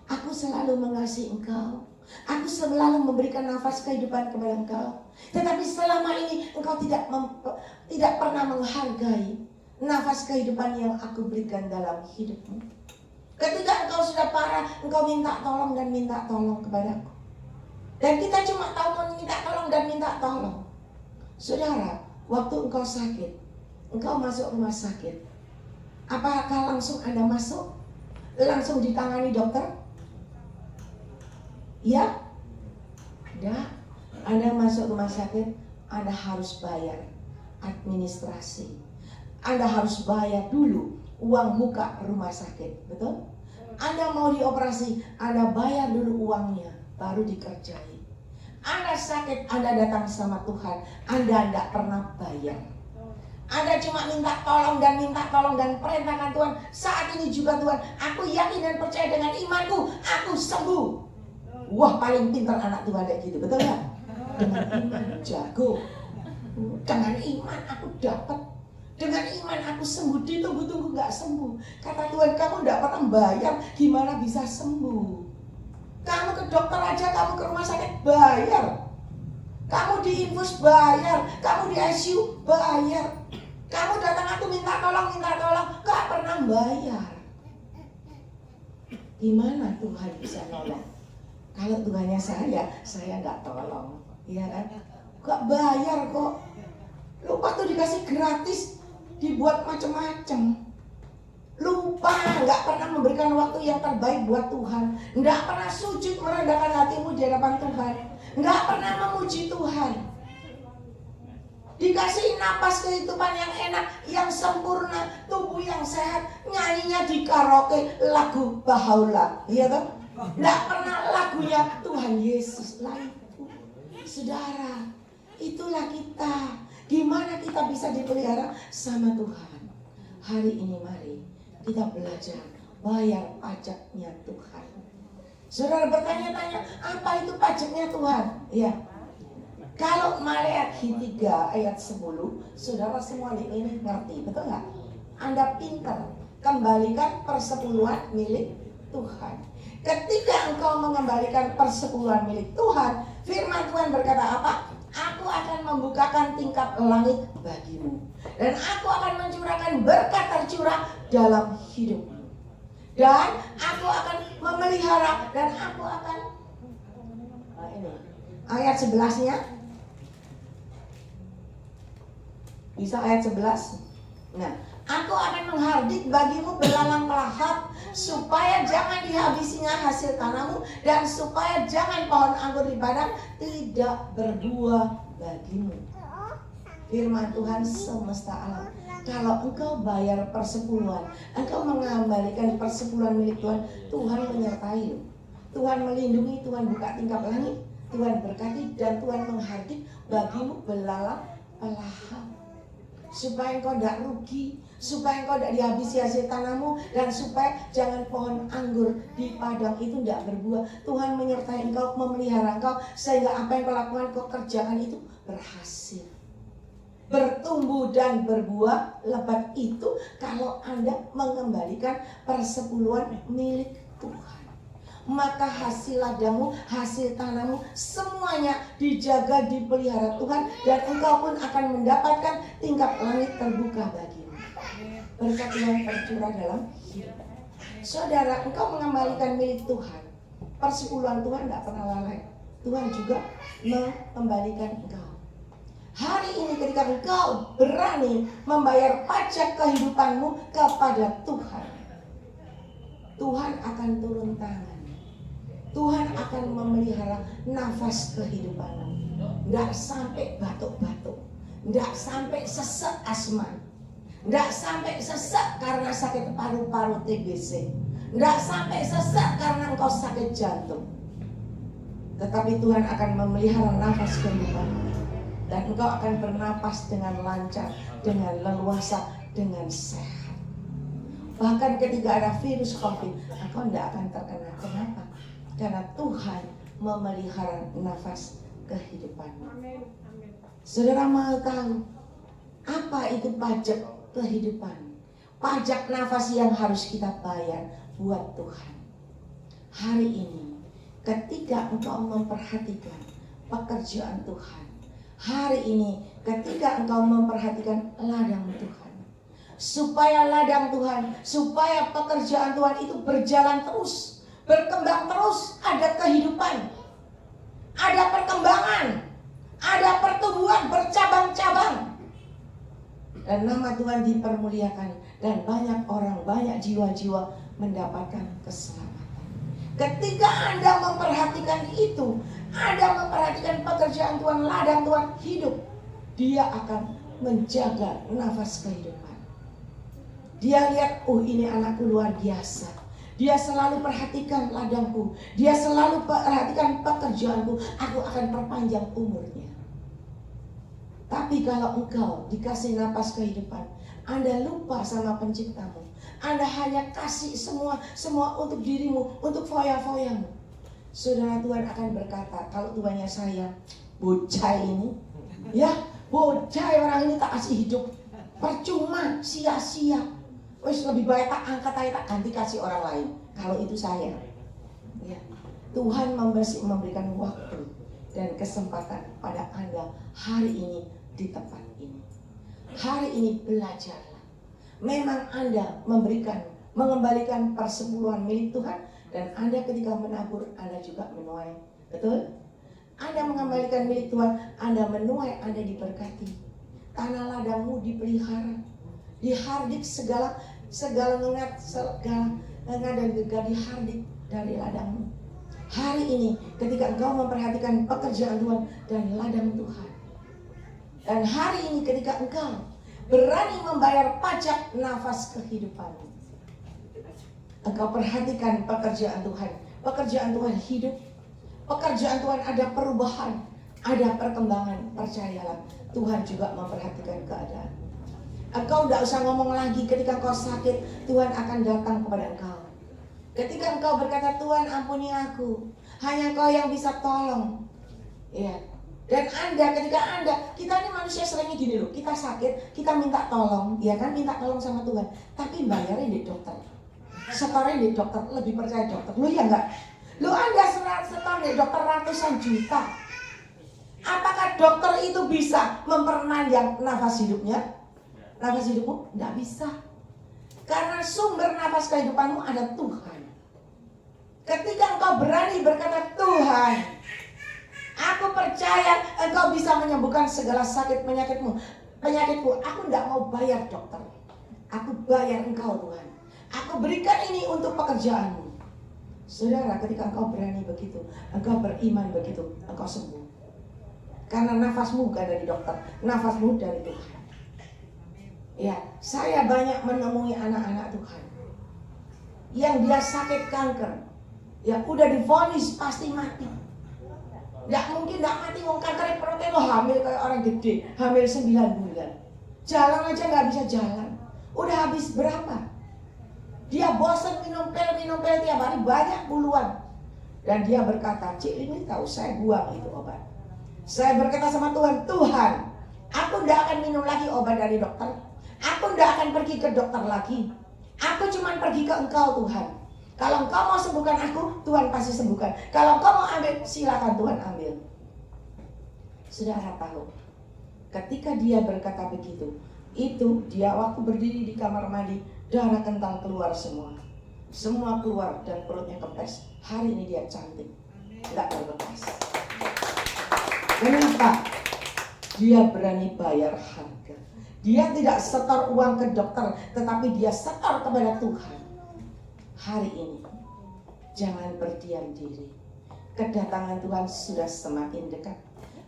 aku selalu mengasihi engkau, aku selalu memberikan nafas kehidupan kepada engkau. Tetapi selama ini engkau tidak pernah menghargai nafas kehidupan yang aku berikan dalam hidupmu. Ketika engkau sudah parah, engkau minta tolong dan minta tolong kepadaku. Dan kita cuma tahu minta tolong dan minta tolong. Saudara, waktu engkau sakit, engkau masuk rumah sakit, apakah langsung Anda masuk? Langsung ditangani dokter? Ya? Tidak. Anda masuk rumah sakit, Anda harus bayar administrasi. Anda harus bayar dulu uang muka rumah sakit, betul? Anda mau dioperasi, Anda bayar dulu uangnya, baru dikerjai. Anda sakit, Anda datang sama Tuhan, Anda tidak pernah bayar. Anda cuma minta tolong dan perintahkan Tuhan. Saat ini juga Tuhan, aku yakin dan percaya dengan imanku, aku sembuh. Wah, paling pintar anak Tuhan kayak gitu, betul nggak? Dengan iman jago, dengan iman aku dapat, dengan iman aku sembuh. Ditunggu-tunggu nggak sembuh. Kata Tuhan, kamu nggak pernah bayar, gimana bisa sembuh? Kamu ke dokter aja, kamu ke rumah sakit bayar, kamu di infus bayar, kamu di ICU bayar. Kamu datang aku minta tolong, gak pernah bayar. Gimana Tuhan bisa nolong? Kalau Tuhannya saya gak tolong, iya kan? Gak bayar kok. Lupa tuh dikasih gratis, dibuat macam-macam. Lupa, gak pernah memberikan waktu yang terbaik buat Tuhan. Gak pernah sujud merendahkan hatimu di hadapan Tuhan. Gak pernah memuji Tuhan. Dikasih napas kehidupan yang enak, yang sempurna, tubuh yang sehat, nyanyinya di karaoke lagu Bahaula, iya toh? Nggak pernah lagunya Tuhan Yesus lah itu. Saudara, itulah kita. Gimana kita bisa dipelihara sama Tuhan? Hari ini mari kita belajar bayar pajaknya Tuhan. Saudara bertanya-tanya, apa itu pajaknya Tuhan? Ya. Kalau Maleakhi 3 ayat 10, saudara semua ini ngerti, betul nggak? Anda pintar, kembalikan persepuluhan milik Tuhan. Ketika engkau mengembalikan persepuluhan milik Tuhan, firman Tuhan berkata apa? Aku akan membukakan tingkap langit bagimu, dan aku akan mencurahkan berkat tercurah dalam hidupmu, dan aku akan memelihara, dan aku akan ini ayat 11-nya. Bisa ayat 11. Nah, aku akan menghardik bagimu belalang pelahap, supaya jangan dihabisinya hasil tanahmu, dan supaya jangan pohon anggur di padang tidak berbuah bagimu. firman Tuhan semesta alam. Kalau engkau bayar persepuluhan, engkau mengembalikan persepuluhan milik Tuhan, Tuhan menyertai. Tuhan melindungi, Tuhan buka tingkap langit, Tuhan berkati, dan Tuhan menghardik bagimu belalang-belalang. Supaya engkau tidak rugi, supaya engkau tidak dihabisi hasil tanahmu, dan supaya jangan pohon anggur di padang itu tidak berbuah. Tuhan menyertai engkau, memelihara engkau, sehingga apa yang kau lakukan, kau kerjakan itu berhasil, bertumbuh dan berbuah lebat. Itu kalau Anda mengembalikan persepuluhan milik Tuhan. Maka hasil ladangmu, hasil tanahmu, semuanya dijaga, dipelihara Tuhan, dan engkau pun akan mendapatkan tingkap langit terbuka bagimu. Berkat Tuhan tercurah dalam hidup. Saudara, engkau mengembalikan milik Tuhan, persepuluhan Tuhan tidak pernah lalai. Tuhan juga mengembalikan engkau. Hari ini ketika engkau berani membayar pajak kehidupanmu kepada Tuhan, Tuhan akan turun tangan. Tuhan akan memelihara nafas kehidupanmu. Tidak sampai batuk-batuk, tidak sampai sesak asma, tidak sampai sesak karena sakit paru-paru TBC, tidak sampai sesak karena engkau sakit jantung. Tetapi Tuhan akan memelihara nafas kehidupanmu, dan engkau akan bernapas dengan lancar, dengan leluasa, dengan sehat. Bahkan ketika ada virus COVID, engkau tidak akan terkena. Kenapa? Karena Tuhan memelihara nafas kehidupanmu. Saudara mau tahu apa itu pajak kehidupan? Pajak nafas yang harus kita bayar buat Tuhan. Hari ini ketika engkau memperhatikan pekerjaan Tuhan, hari ini ketika engkau memperhatikan ladang Tuhan, supaya ladang Tuhan, supaya pekerjaan Tuhan itu berjalan terus, berkembang terus, ada kehidupan, ada perkembangan, ada pertumbuhan bercabang-cabang, dan nama Tuhan dipermuliakan, dan banyak orang, banyak jiwa-jiwa mendapatkan keselamatan. Ketika Anda memperhatikan itu, Anda memperhatikan pekerjaan Tuhan, ladang Tuhan hidup, Dia akan menjaga nafas kehidupan. Dia lihat, oh ini anakku luar biasa, dia selalu perhatikan ladangku, dia selalu perhatikan pekerjaanku, aku akan perpanjang umurnya. Tapi kalau engkau dikasih napas kehidupan, Anda lupa sama penciptamu, Anda hanya kasih semua untuk dirimu, untuk foya-foyamu, saudara, Tuhan akan berkata, kalau tuannya saya, bocah ini, ya bocah orang ini tak kasih hidup, percuma, sia-sia. Wes lebih baik tak angkat aja, tak ganti kasih orang lain. Kalau itu saya, ya. Tuhan memberikan waktu dan kesempatan pada Anda hari ini di tempat ini. Hari ini belajarlah. Memang Anda mengembalikan persepuluhan milik Tuhan, dan Anda ketika menabur, Anda juga menuai. Betul? Anda mengembalikan milik Tuhan, Anda menuai, Anda diberkati. Tanah ladangmu dipelihara, dihardik segala ngengat, segala ngengat dan gegah dihardik dari ladangmu. Hari ini ketika engkau memperhatikan pekerjaan Tuhan dan ladang Tuhan, dan hari ini ketika engkau berani membayar pajak nafas kehidupanmu, engkau perhatikan pekerjaan Tuhan. Pekerjaan Tuhan hidup, pekerjaan Tuhan ada perubahan, ada perkembangan. Percayalah, Tuhan juga memperhatikan keadaan. Engkau tidak usah ngomong lagi. Ketika engkau sakit, Tuhan akan datang kepada engkau. Ketika engkau berkata, Tuhan ampuni aku, hanya Engkau yang bisa tolong, ya. Dan kita ini manusia seringnya gini loh, kita sakit, kita minta tolong, ya kan, minta tolong sama Tuhan, tapi bayarnya di dokter, setornya di dokter, lebih percaya dokter, lu ya enggak? Lu Anda setor di dokter ratusan juta, apakah dokter itu bisa memperpanjang nafas hidupnya? Nafas hidupmu? Tidak bisa. Karena sumber nafas kehidupanmu ada Tuhan. Ketika engkau berani berkata, Tuhan, aku percaya Engkau bisa menyembuhkan segala sakit penyakitku. Aku tidak mau bayar dokter, aku bayar Engkau Tuhan. Aku berikan ini untuk pekerjaanmu. Saudara, ketika engkau berani begitu, engkau beriman begitu, engkau sembuh. Karena nafasmu bukan dari dokter, nafasmu dari Tuhan. Ya, saya banyak menemui anak-anak Tuhan yang dia sakit kanker, ya udah divonis pasti mati. Nggak mungkin nggak mati, wong kanker perutnya lo hamil kayak orang gede, hamil 9 bulan. Jalan aja nggak bisa jalan. Udah habis berapa? Dia bosan minum pil tiap hari banyak puluhan. Dan dia berkata, Cik ini tahu saya buang itu obat. Saya berkata sama Tuhan, Tuhan, aku tidak akan minum lagi obat dari dokter. Aku tidak akan pergi ke dokter lagi. Aku cuma pergi ke Engkau Tuhan. Kalau Engkau mau sembuhkan aku, Tuhan pasti sembuhkan. Kalau Engkau mau ambil, silakan Tuhan ambil. Saudara tahu, ketika dia berkata begitu, itu dia waktu berdiri di kamar mandi, darah kental keluar semua. Semua keluar dan perutnya kempes. Hari ini dia cantik, nggak terlepas. Kenapa? Dia berani bayar harga. Dia tidak setor uang ke dokter, tetapi dia setor kepada Tuhan. Hari ini, jangan berdiam diri. Kedatangan Tuhan sudah semakin dekat.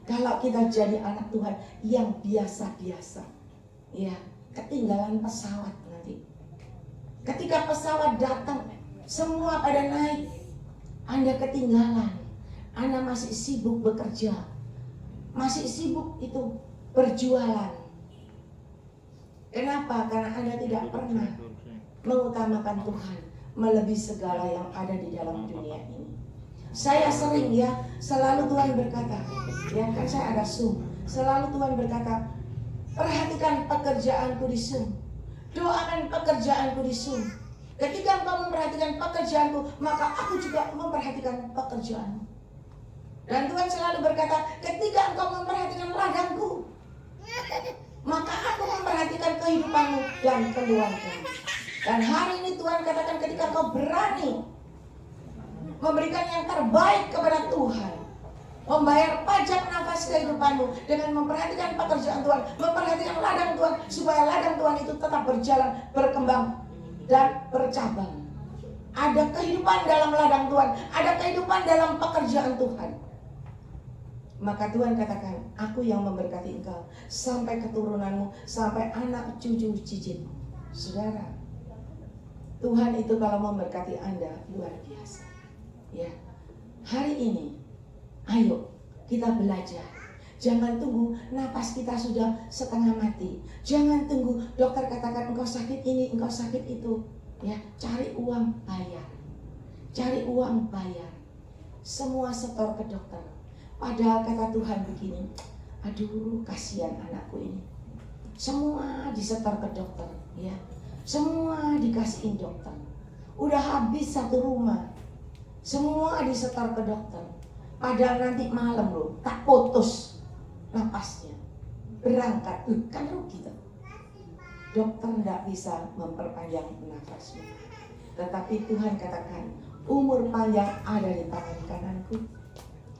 Kalau kita jadi anak Tuhan yang biasa-biasa, ya, ketinggalan pesawat nanti. Ketika pesawat datang, semua pada naik, Anda ketinggalan. Anda masih sibuk bekerja, masih sibuk itu berjualan. Kenapa? Karena Anda tidak pernah mengutamakan Tuhan melebihi segala yang ada di dalam dunia ini. Saya sering ya, selalu Tuhan berkata, ya kan saya ada Zoom, selalu Tuhan berkata, perhatikan pekerjaanku di Zoom, doakan pekerjaanku di Zoom. Ketika engkau memperhatikan pekerjaanku, maka aku juga memperhatikan pekerjaanmu. Dan Tuhan selalu berkata, ketika engkau memperhatikan ladangku, maka aku memperhatikan kehidupanmu dan keluargamu. Dan hari ini Tuhan katakan, ketika engkau berani memberikan yang terbaik kepada Tuhan, membayar pajak nafas kehidupanmu dengan memperhatikan pekerjaan Tuhan, memperhatikan ladang Tuhan, supaya ladang Tuhan itu tetap berjalan, berkembang, dan bercabang. Ada kehidupan dalam ladang Tuhan, ada kehidupan dalam pekerjaan Tuhan. Maka Tuhan katakan, aku yang memberkati engkau sampai keturunanmu, sampai anak cucu cicitmu. Saudara, Tuhan itu kalau memberkati Anda luar biasa. Ya, hari ini, ayo kita belajar. Jangan tunggu napas kita sudah setengah mati. Jangan tunggu dokter katakan engkau sakit ini, engkau sakit itu. Ya, cari uang bayar. Cari uang bayar. Semua setor ke dokter. Padahal kata Tuhan begini, aduh kasihan anakku ini. Semua disetor ke dokter, ya. Semua dikasihin dokter. Udah habis satu rumah. Semua disetor ke dokter. Padahal nanti malam loh, tak putus napasnya. Berangkat, kan rugi tuh. Dokter tidak bisa memperpanjang nafasmu. Tetapi Tuhan katakan, umur panjang ada di tangan kananku.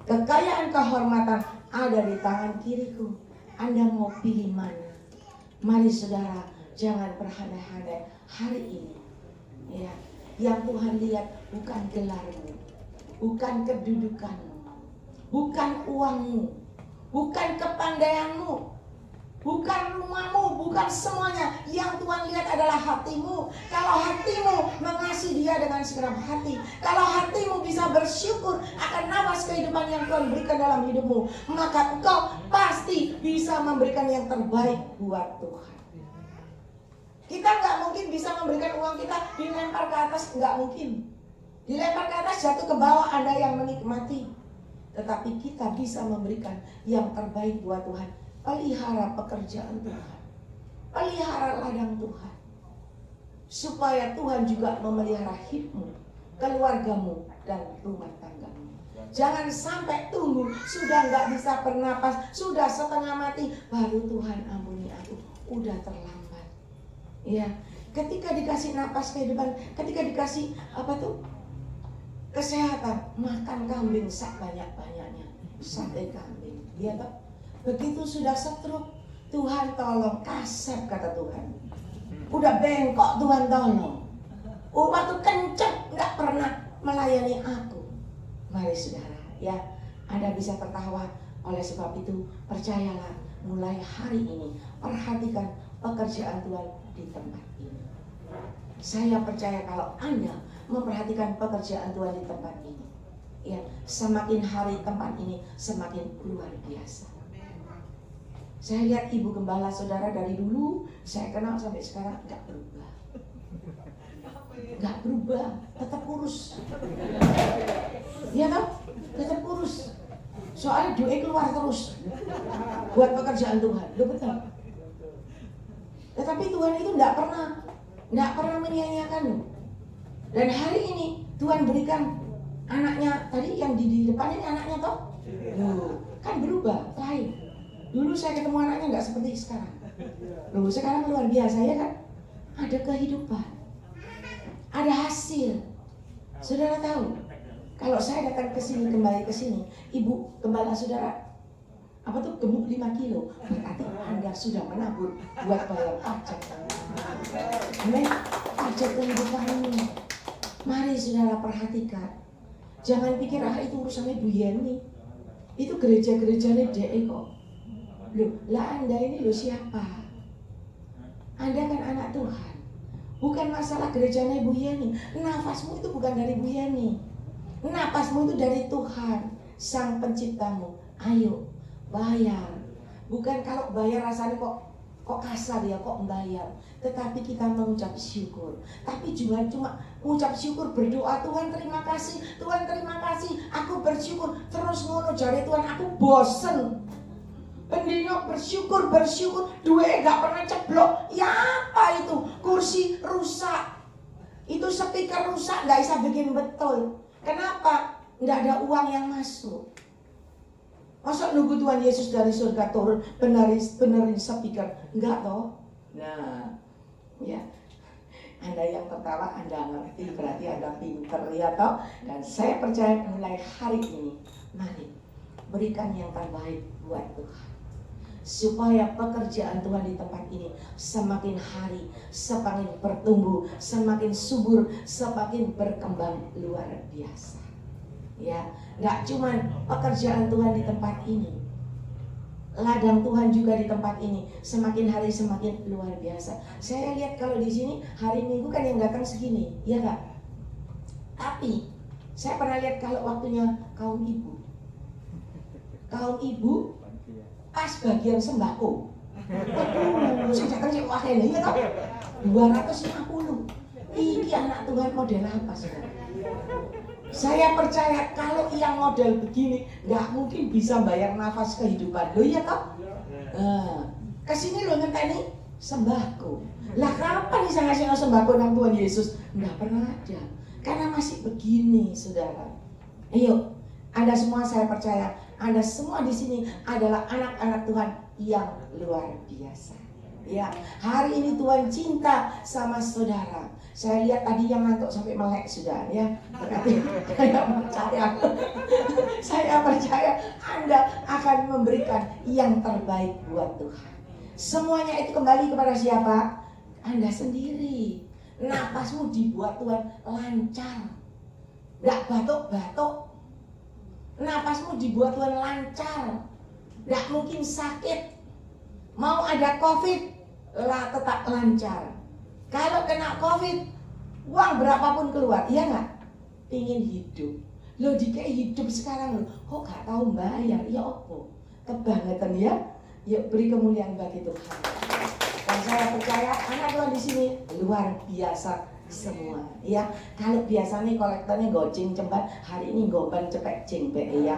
Kekayaan kehormatan ada di tangan kiriku. Anda mau pilih mana? Mari saudara, jangan berandai-andai hari ini. Ya, yang Tuhan lihat bukan gelarmu, bukan kedudukanmu, bukan uangmu, bukan kepandaianmu, bukan rumahmu, bukan semuanya. Yang Tuhan lihat adalah hatimu. Kalau hatimu mengasihi Dia dengan segenap hati, kalau hatimu bisa bersyukur akan nafas kehidupan yang Tuhan berikan dalam hidupmu, maka engkau pasti bisa memberikan yang terbaik buat Tuhan. Kita nggak mungkin bisa memberikan uang kita dilempar ke atas, nggak mungkin. Dilempar ke atas jatuh ke bawah, Anda yang menikmati. Tetapi kita bisa memberikan yang terbaik buat Tuhan. Pelihara pekerjaan Tuhan, pelihara ladang Tuhan, supaya Tuhan juga memelihara hidupmu, keluargamu, dan rumah tanggamu. Jangan sampai tunggu sudah nggak bisa bernapas, sudah setengah mati, baru Tuhan ampuni aku. Udah terlambat. Ya, ketika dikasih napas kehidupan, ketika dikasih kesehatan, makan kambing sebanyak-banyaknya, sate kambing, ya Pak. Begitu sudah stroke, Tuhan tolong, kasep kata Tuhan. Udah bengkok, Tuhan tolong. Waktu kenceng nggak pernah melayani aku. Mari saudara, ya, Anda bisa tertawa, Oleh sebab itu, percayalah, mulai hari ini perhatikan pekerjaan Tuhan di tempat ini. Saya percaya kalau Anda memperhatikan pekerjaan Tuhan di tempat ini, ya, semakin hari tempat ini semakin luar biasa. Saya lihat ibu gembala saudara dari dulu saya kenal sampai sekarang nggak berubah. Nggak berubah, tetap kurus. Iya kan? Tetap kurus. Soalnya duit keluar terus buat pekerjaan Tuhan. Loh, betul. Tetapi Tuhan itu nggak pernah menyia-nyiakan loh. Dan hari ini Tuhan berikan anaknya, tadi yang di depan ini anaknya toh? Loh, kan berubah, lain. Dulu saya ketemu anaknya nggak seperti sekarang. Loh, sekarang luar biasa ya kan? Ada kehidupan, ada hasil. Saudara tahu, kalau saya datang ke sini, kembali ke sini, ibu gembala saudara, apa tuh gemuk 5 kilo, berarti Anda sudah menabur buat bayar pajak. Amin. Pajak kehidupan ini. Mari saudara perhatikan. Jangan pikir itu urusannya Bu Yeni. Itu gereja-gerejanya DE kok. Loh, lah Anda ini loh siapa? Anda kan anak Tuhan. Bukan masalah gerejanya Bu Yeni. Nafasmu itu bukan dari Bu Yeni. Nafasmu itu dari Tuhan, Sang Penciptamu. Ayo, bayar. Bukan kalau bayar rasanya kok kasar ya, kok membayar. Tetapi kita mengucap syukur. Tapi juga cuma mengucap syukur, berdoa, Tuhan terima kasih, Tuhan terima kasih, aku bersyukur. Terus ngono jare Tuhan, aku bosen. Pendino bersyukur, duit gak pernah ceblok. Ya apa itu? Kursi rusak. Itu speaker rusak, gak bisa bikin betul. Kenapa? Gak ada uang yang masuk. Masa nunggu Tuhan Yesus dari surga turun benerin speaker? Enggak toh. Nah, ya, Anda yang tertawa, Anda ngerti, berarti Anda pinter ya toh. Dan saya percaya mulai hari ini, mari berikan yang terbaik buat Tuhan, supaya pekerjaan Tuhan di tempat ini semakin hari semakin bertumbuh, semakin subur, semakin berkembang luar biasa. Ya, nggak cuma pekerjaan Tuhan di tempat ini, ladang Tuhan juga di tempat ini semakin hari semakin luar biasa. Saya lihat kalau di sini hari Minggu kan yang datang segini, ya nggak? Tapi saya pernah lihat kalau waktunya kaum ibu pas bagian sembako, sing datang sing wakene ya toh 250. Iki anak Tuhan model apa saudara? Saya percaya kalau yang model begini nggak mungkin bisa bayar nafas kehidupan. Loh ya toh? Kesini lo ngenteni sembako. Lah kapan bisa ngasih sembako nang Tuhan Yesus? Nggak pernah ada. Karena masih begini, saudara. Ayo, Anda semua saya percaya, Anda semua di sini adalah anak-anak Tuhan yang luar biasa. Ya, hari ini Tuhan cinta sama saudara. Saya lihat tadi yang ngantuk sampai melek sudah ya. Berarti saya percaya Anda akan memberikan yang terbaik buat Tuhan. Semuanya itu kembali kepada siapa? Anda sendiri. Napasmu dibuat Tuhan lancar, gak batuk-batuk. Napasmu dibuat Tuhan lancar, gak mungkin sakit. Mau ada COVID lah tetap lancar. Kalau kena COVID, uang berapapun keluar, iya nggak? Pingin hidup, lo dikei hidup sekarang lo, kok gak tahu bayar? Ya opo, kebangetan ya. Yuk beri kemuliaan bagi Tuhan. Dan saya percaya anak Tuhan di sini luar biasa semua. Ya, kalau biasanya kolektornya goceng cemban, hari ini goban cepet cengpe ya.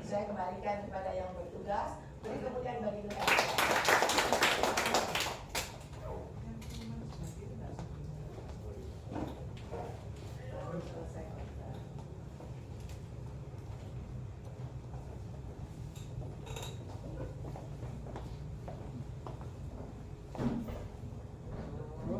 Saya kembalikan kepada yang bertugas. Beri kemuliaan bagi Tuhan.